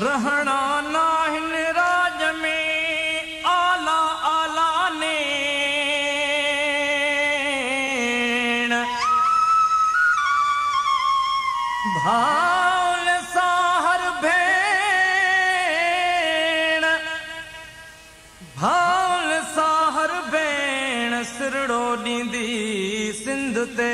रहना नाहिन राज में आला आला नेण भाल साहर भेण भाल साहर भेण सिरड़ो ॾींदी सिंध ते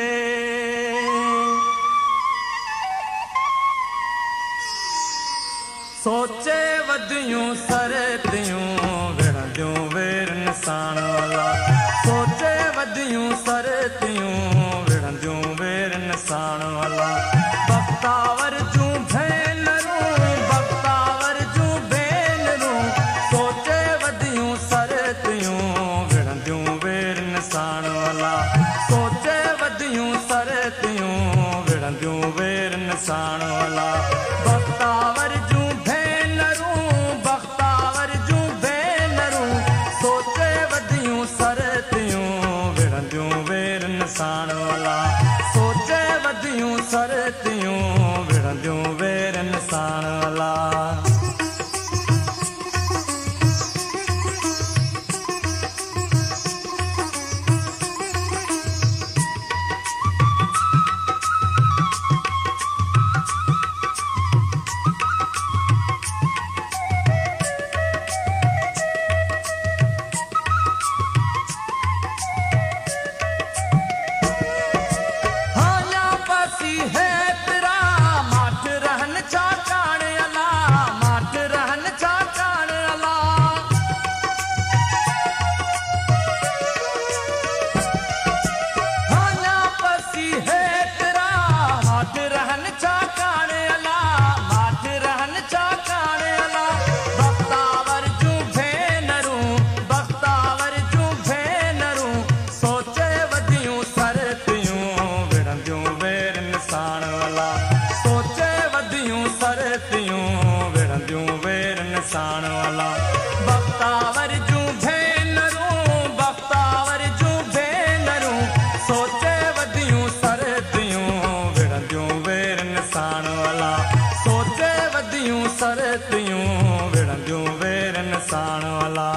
सोचे वधियूं सरतियूं विढ़ंदियूं वेर निसाण वाला सोचे वधियूं सरतियूं विढ़ंदियूं वेर निसाण वाला बख्तावर जूं भेनरूं सोचे वधियूं सरतियूं विढ़ंदियूं वेर निसाण वाला सोचे वधियूं सरतियूं विढ़ंदियूं वेर निसाण वाला बख्तावर जूं सोचे वधियूं सरतियूं विढ़ंदियूं वेर निसाण वाला सोचे वधियूं सरतियूं विढ़ंदियूं वेर निसाण वाला निसाण वाला बख्तावर जूं भेनरूं सोचे वधियूं सरतियूं विढ़ंदियूं वेर निसाण वाला सोचे वधियूं सरतियूं विढ़ंदियूं वेर निसाण वाला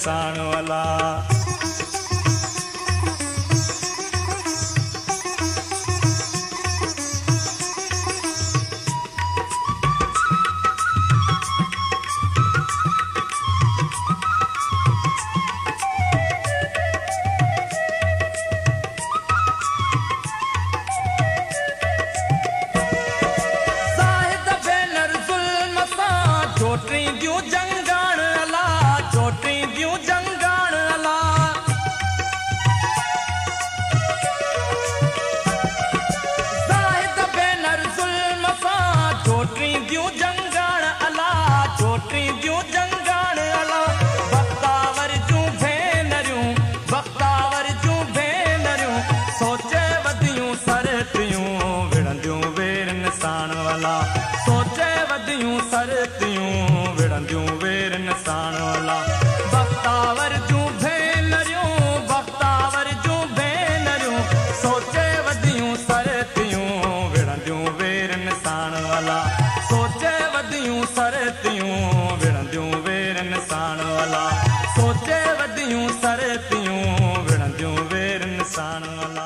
निशान वाला। चोटी दियूं जंगाण अला, चोटी दियूं जंगाण अला। ज़ाहिद भेनर ज़ुल्म सां चोटी दियूं जंगाण अला, चोटी दियूं जंगाण अला। बख़्तावर जूं भेनरियूं, बख़्तावर जूं भेनरियूं सोचे वधियूं सरतियूं विढ़ंदियूं वेर निशान वाला। सोचे वधियूं सरतियूं विढ़ंदियूं वेर निशान वाला। बख़्तावर जूं भेनरियूं, बख़्तावर जूं भेनरियूं सोचे वधियूं सरतियूं विढ़ंदियूं वेर निशान वाला। सोचे वधियूं सरतियूं विढ़ंदियूं वेर निशान वाला। सोचे वधियूं सरतियूं विढ़ंदियूं वेर निशान वाला।